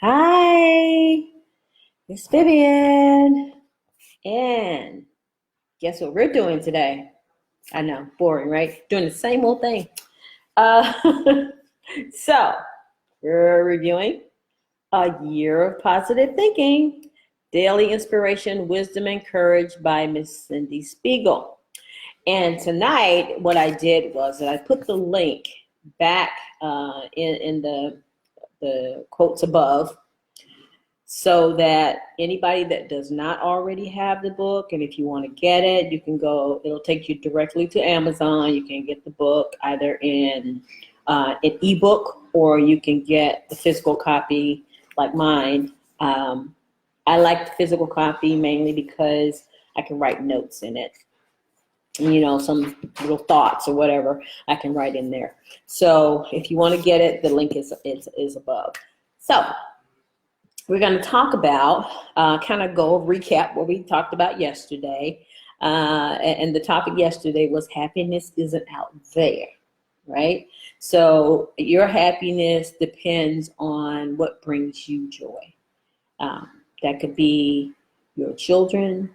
Hi, it's Vivian. And guess what we're doing today? I know, boring, right? Doing the same old thing. Uh, so, we're reviewing A Year of Positive Thinking, Daily Inspiration, Wisdom, and Courage by Miss Cyndie Spiegel. And tonight, what I did was that I put the link back in the quotes above, so that anybody that does not already have the book, and if you want to get it, you can go, it'll take you directly to Amazon. You can get the book either in an ebook, or you can get the physical copy like mine. I like the physical copy mainly because I can write notes in it. You know, some little thoughts or whatever I can write in there. So if you want to get it, the link is above. So we're going to talk about, recap what we talked about yesterday. And the topic yesterday was happiness isn't out there, right? So your happiness depends on what brings you joy. That could be your children,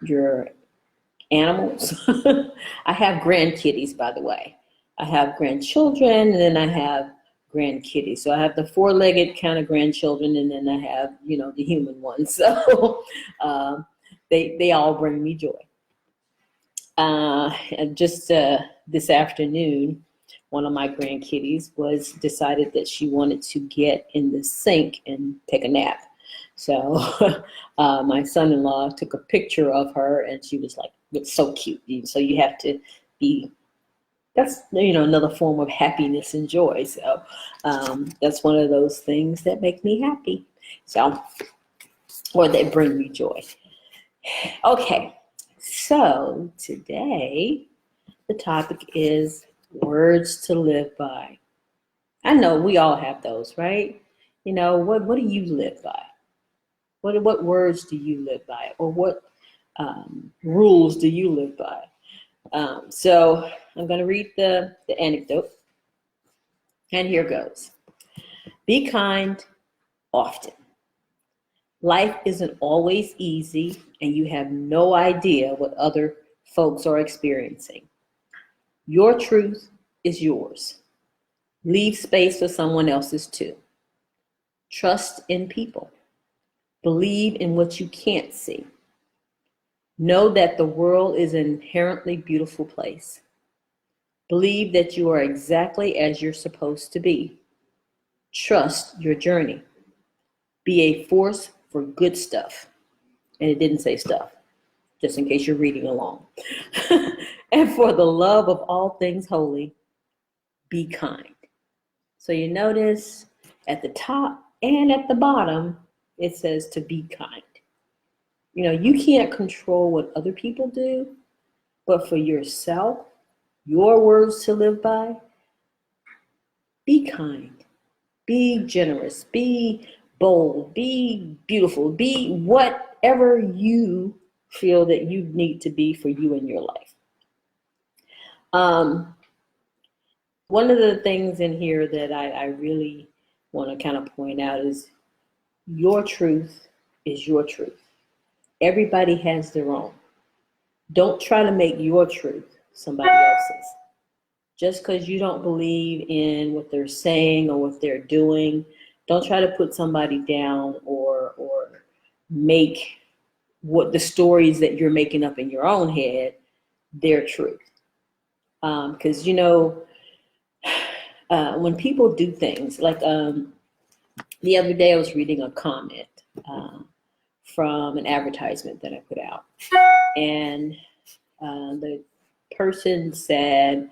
your animals. I have grandkitties, by the way. I have grandchildren, and then I have grandkitties. So I have the four-legged kind of grandchildren, and then I have, the human ones. So they all bring me joy. And just this afternoon, one of my grandkitties decided that she wanted to get in the sink and take a nap. So my son-in-law took a picture of her, and she was like, it's so cute. So you have to be, that's, another form of happiness and joy. So that's one of those things that make me happy. So, or that bring me joy. Okay, so today the topic is words to live by. I know we all have those, right? What do you live by? What words do you live by? Or what rules do you live by? So I'm going to read the anecdote. And here goes. Be kind often. Life isn't always easy, and you have no idea what other folks are experiencing. Your truth is yours. Leave space for someone else's too. Trust in people. Believe in what you can't see. Know that the world is an inherently beautiful place. Believe that you are exactly as you're supposed to be. Trust your journey. Be a force for good stuff. And it didn't say stuff, just in case you're reading along. And for the love of all things holy, be kind. So you notice at the top and at the bottom, it says to be kind. You can't control what other people do, but for yourself, your words to live by, be kind, be generous, be bold, be beautiful, be whatever you feel that you need to be for you in your life. One of the things in here that I really want to kind of point out is your truth is your truth. Everybody has their own. Don't try to make your truth somebody else's. Just because you don't believe in what they're saying or what they're doing, don't try to put somebody down or make what the stories that you're making up in your own head their truth. Because, when people do things, like the other day I was reading a comment from an advertisement that I put out. And the person said,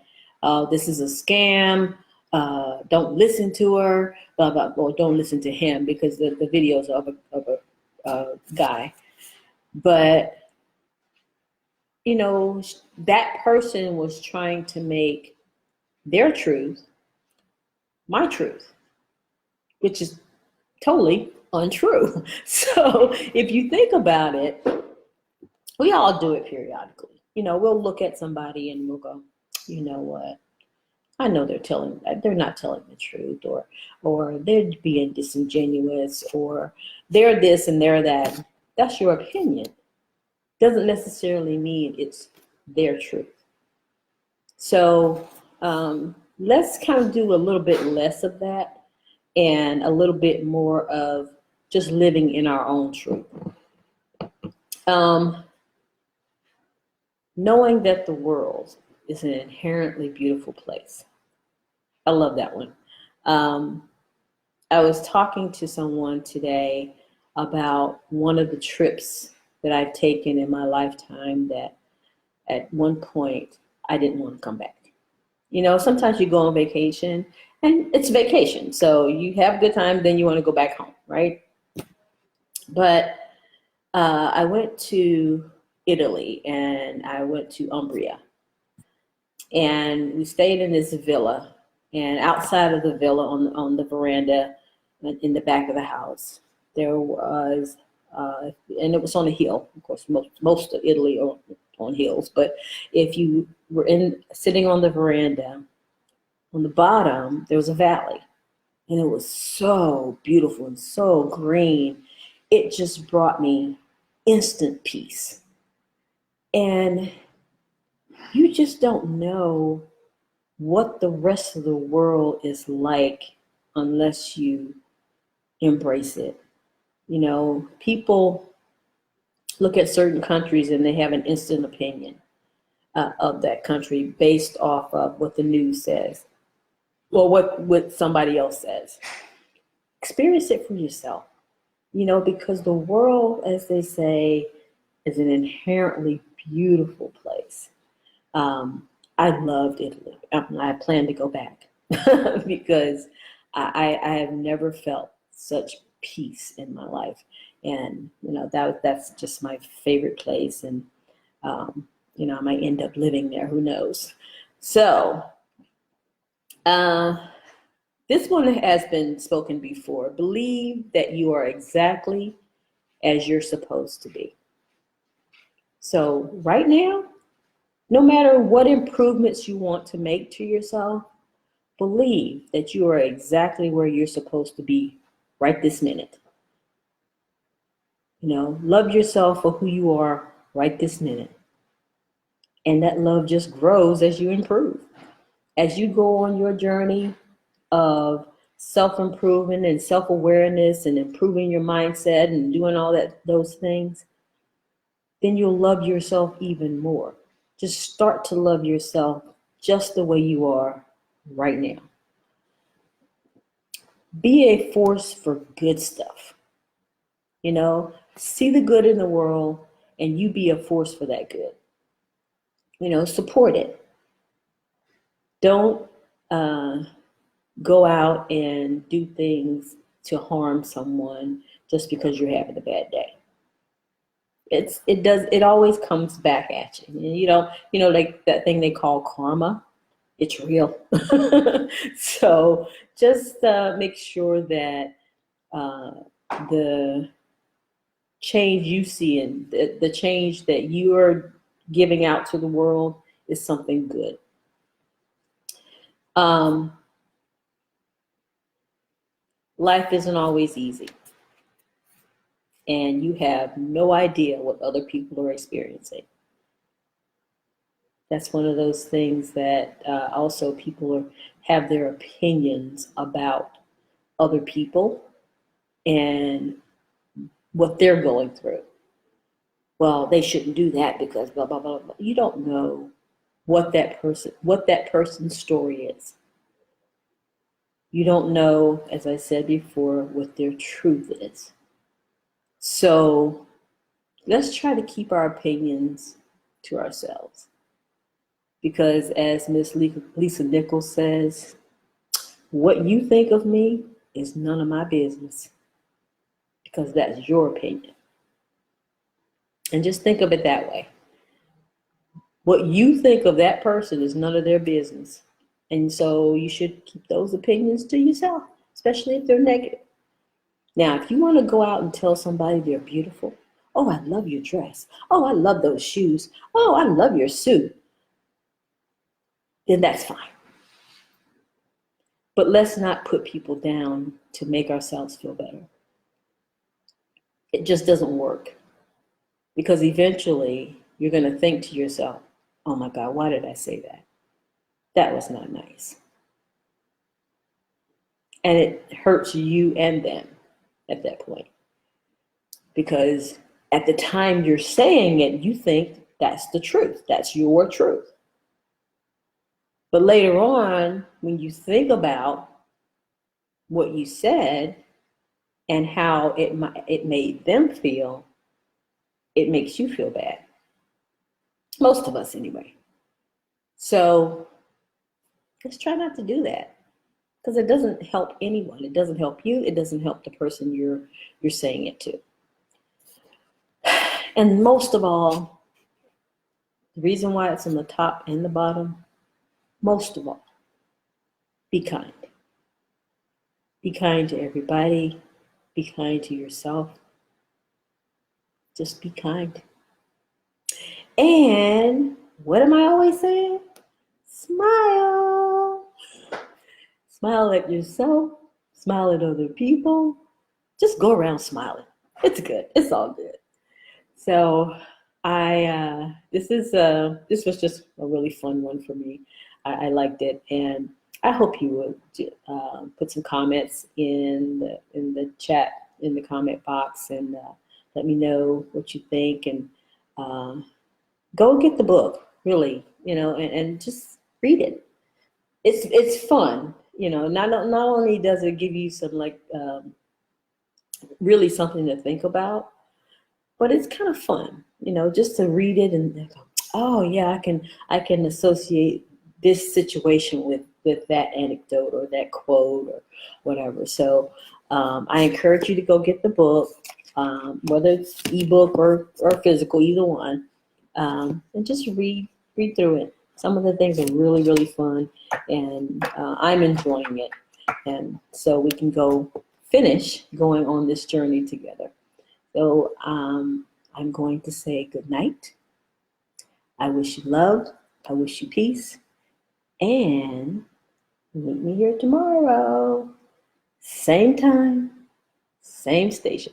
this is a scam, don't listen to her, blah, blah, well, don't listen to him because the videos of a guy. But, that person was trying to make their truth my truth, which is totally untrue. So if you think about it, we all do it periodically. We'll look at somebody and we'll go, you know what? I know they're not telling the truth, or they're being disingenuous, or they're this and they're that. That's your opinion. Doesn't necessarily mean it's their truth. So let's kind of do a little bit less of that and a little bit more of just living in our own truth. Knowing that the world is an inherently beautiful place. I love that one. I was talking to someone today about one of the trips that I've taken in my lifetime that at one point I didn't want to come back. You know, sometimes you go on vacation and it's vacation. So you have a good time, then you want to go back home, right? But I went to Italy and I went to Umbria. And we stayed in this villa. And outside of the villa on the veranda in the back of the house, there was, and it was on a hill. Of course, most of Italy are on hills. But if you were sitting on the veranda, on the bottom, there was a valley. And it was so beautiful and so green. It just brought me instant peace. And you just don't know what the rest of the world is like unless you embrace it. You know, people look at certain countries and they have an instant opinion of that country based off of what the news says or what somebody else says. Experience it for yourself, you know, because the world, as they say, is an inherently beautiful place. I loved Italy. I plan to go back because I have never felt such peace in my life. And, you know, that's just my favorite place. And, you know, I might end up living there. Who knows? So this one has been spoken before. Believe that you are exactly as you're supposed to be. So right now, no matter what improvements you want to make to yourself, believe that you are exactly where you're supposed to be right this minute. You know, love yourself for who you are right this minute. And that love just grows as you improve. As you go on your journey of self-improvement and self-awareness and improving your mindset and doing all those things, then you'll love yourself even more. Just start to love yourself just the way you are right now. Be a force for good stuff. You know, see the good in the world and you be a force for that good. You know, support it. Don't go out and do things to harm someone just because you're having a bad day. It always comes back at you. You know, like that thing they call karma. It's real. So just make sure that the change you see and the change that you are giving out to the world is something good. Life isn't always easy. And you have no idea what other people are experiencing. That's one of those things that also people have their opinions about other people and what they're going through. Well, they shouldn't do that because blah, blah, blah, blah. You don't know what that person's story is. You don't know, as I said before, what their truth is. So let's try to keep our opinions to ourselves. Because as Miss Lisa Nichols says, what you think of me is none of my business. Because that's your opinion. And just think of it that way. What you think of that person is none of their business. And so you should keep those opinions to yourself, especially if they're negative. Now, if you want to go out and tell somebody they're beautiful, oh, I love your dress. Oh, I love those shoes. Oh, I love your suit. Then that's fine. But let's not put people down to make ourselves feel better. It just doesn't work. Because eventually you're going to think to yourself, oh my God, why did I say that? That was not nice. And it hurts you and them at that point. Because at the time you're saying it, you think that's the truth. That's your truth. But later on, when you think about what you said and how it made them feel, it makes you feel bad. Most of us anyway. So let's try not to do that, because it doesn't help anyone. It doesn't help you. It doesn't help the person you're saying it to. And most of all, the reason why it's on the top and the bottom, most of all, be kind. Be kind to everybody. Be kind to yourself. Just be kind. And what am I always saying? Smile. Smile at yourself. Smile at other people. Just go around smiling. It's good. It's all good. So this was just a really fun one for me. I liked it, and I hope you would put some comments in the chat, in the comment box, and let me know what you think. And go get the book, really, and just read it. It's fun, Not only does it give you some really something to think about, but it's kind of fun, just to read it and go, oh yeah, I can associate this situation with that anecdote or that quote or whatever. So I encourage you to go get the book, whether it's ebook or physical, either one, and just read through it. Some of the things are really, really fun, and I'm enjoying it. And so we can finish going on this journey together. So I'm going to say good night. I wish you love. I wish you peace. And meet me here tomorrow. Same time, same station.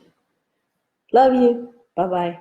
Love you. Bye-bye.